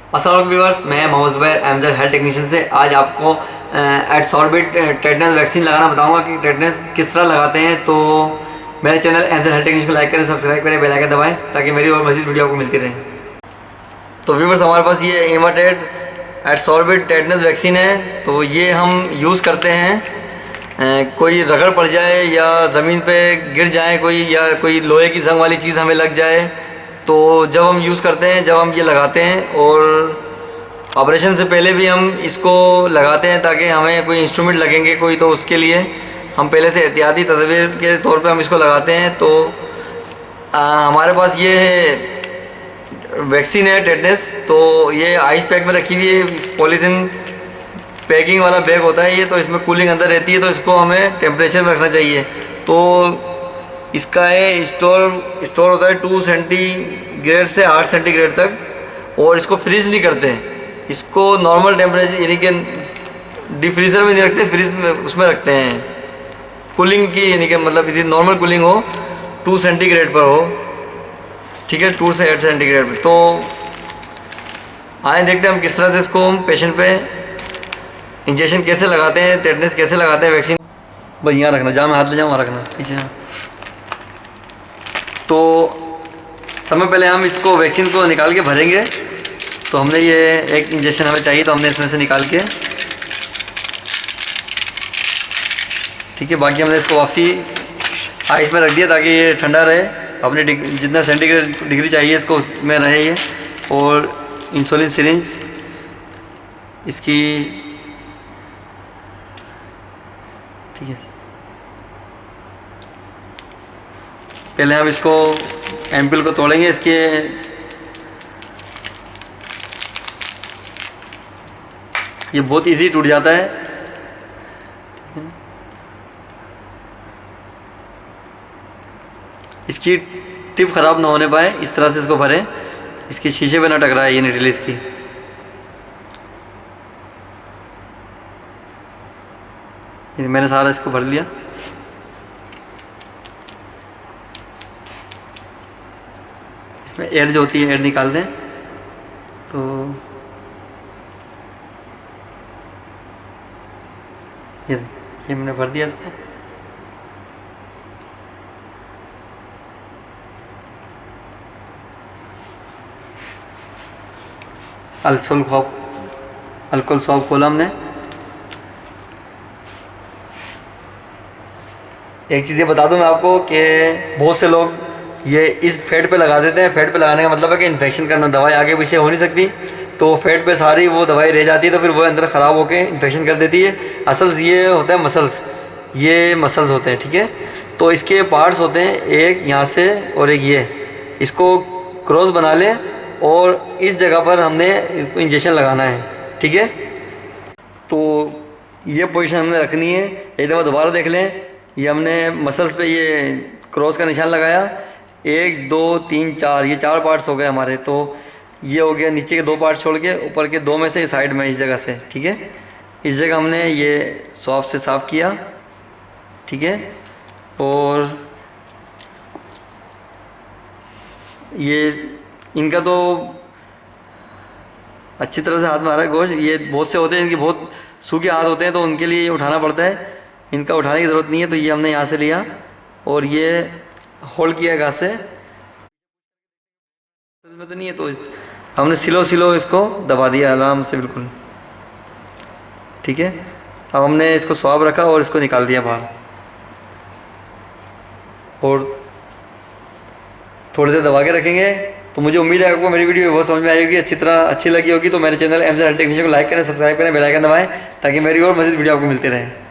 अस्सलाम व्यूअर्स, मैं Mohammad Zubair एमजर health technician से आज आपको एडसॉर्बिट टेटनस वैक्सीन लगाना बताऊंगा कि टेटनस किस तरह लगाते हैं। तो मेरे चैनल एमजर हेल्थ टेक्नीशियन को लाइक करें, सब्सक्राइब करें, बेल आइकन दबाएं ताकि मेरी और मज़ीद वीडियो आपको मिलती रहे। तो व्यूअर्स, हमारे पास ये इमाटेट एडसॉर्बिट टेटनस वैक्सीन है। तो ये हम यूज़ करते हैं कोई रगड़ पड़ जाए या ज़मीन पे गिर जाए कोई, या कोई लोहे की जंग वाली चीज़ हमें लग जाए, तो जब हम यूज़ करते हैं, जब हम ये लगाते हैं, और ऑपरेशन से पहले भी हम इसको लगाते हैं ताकि हमें कोई इंस्ट्रूमेंट लगेंगे कोई, तो उसके लिए हम पहले से एहतियाती तदबीर के तौर पे हम इसको लगाते हैं। तो हमारे पास ये वैक्सीन है टेटनस। तो ये आइस पैक में रखी हुई है, पॉलीथीन पैकिंग वाला बैग होता है ये, तो इसमें कूलिंग अंदर रहती है, तो इसको हमें टेम्परेचर में रखना चाहिए। तो इसका है स्टोर होता है 2 सेंटीग्रेड से 8 सेंटीग्रेड तक, और इसको फ्रीज नहीं करते हैं, इसको नॉर्मल टेम्परेचर यानी कि डीप फ्रीज़र में नहीं रखते, फ्रीज में उसमें रखते हैं कूलिंग की, यानी कि मतलब यदि नॉर्मल कूलिंग हो 2 सेंटीग्रेड पर हो, ठीक है, 2 से 8 सेंटीग्रेड पर। तो आए देखते हैं हम किस तरह से इसको हम पेशेंट पे इंजेक्शन कैसे लगाते हैं, टेटनस कैसे लगाते हैं वैक्सीन। बस यहाँ रखना, जहाँ मैं हाथ ले जाऊँ वहाँ रखना, पीछे। तो समय पहले हम इसको वैक्सीन को निकाल के भरेंगे। तो हमने ये एक इंजेक्शन हमें चाहिए, तो हमने इसमें से निकाल के, ठीक है, बाकी हमने इसको वापसी आइस में रख दिया ताकि ये ठंडा रहे, अपने जितना सेंटीग्रेड डिग्री चाहिए इसको उसमें रहे ये। और इंसुलिन सिरिंज इसकी, ठीक है, पहले हम इसको एम्पिल को तोड़ेंगे। इसके ये बहुत इजी टूट जाता है, इसकी टिप ख़राब ना होने पाए इस तरह से इसको भरें, इसके शीशे पे ना टकराए ये निडल इसकी। ये मैंने सारा इसको भर लिया। इसमें एयर जो होती है एयर निकाल दें। तो ये मैंने भर दिया इसको। अल्कोहल सॉब खोला हमने। एक चीज़ ये बता दूं मैं आपको कि बहुत से लोग ये इस फैट पे लगा देते हैं। फैट पे लगाने का मतलब है कि इन्फेक्शन करना, दवाई आगे पीछे हो नहीं सकती, तो फैट पे सारी वो दवाई रह जाती है, तो फिर वो अंदर ख़राब होकर इन्फेक्शन कर देती है। असल ये होता है मसल्स, ये मसल्स होते हैं, ठीक है। तो इसके पार्ट्स होते हैं, एक यहाँ से और एक ये, इसको क्रॉस बना लें और इस जगह पर हमने इंजेक्शन लगाना है, ठीक है। तो ये पोजीशन हमने रखनी है। एक दफ़ा दोबारा देख लें, ये हमने मसल्स पे ये क्रॉस का निशान लगाया, 1 2 3 4, ये 4 पार्ट्स हो गए हमारे। तो ये हो गया नीचे के 2 पार्ट्स छोड़ के, ऊपर के 2 में से साइड में इस जगह से, ठीक है। इस जगह हमने ये सॉफ्ट से साफ़ किया, ठीक है। और ये इनका तो अच्छी तरह से हाथ में आ रहा है गोश्त। ये बहुत से होते हैं, इनके बहुत सूखे हाथ होते हैं, तो उनके लिए ये उठाना पड़ता है, इनका उठाने की ज़रूरत नहीं है। तो ये हमने यहाँ से लिया और ये होल्ड किया घास से, में तो नहीं है, तो हमने सिलो इसको दबा दिया आराम से, बिल्कुल, ठीक है। अब हमने इसको स्वाब रखा और इसको निकाल दिया बाहर, और थोड़ी देर दबा के रखेंगे। तो मुझे उम्मीद है आपको मेरी वीडियो बहुत समझ में आई होगी, अच्छी लगी होगी। तो मेरे चैनल एमजर हेल्थ टेक्नीशियन को लाइक करें, सब्सक्राइब करें, बेल आइकन दबाएं ताकि मेरी और मज़ीद वीडियो आपको मिलती रहे।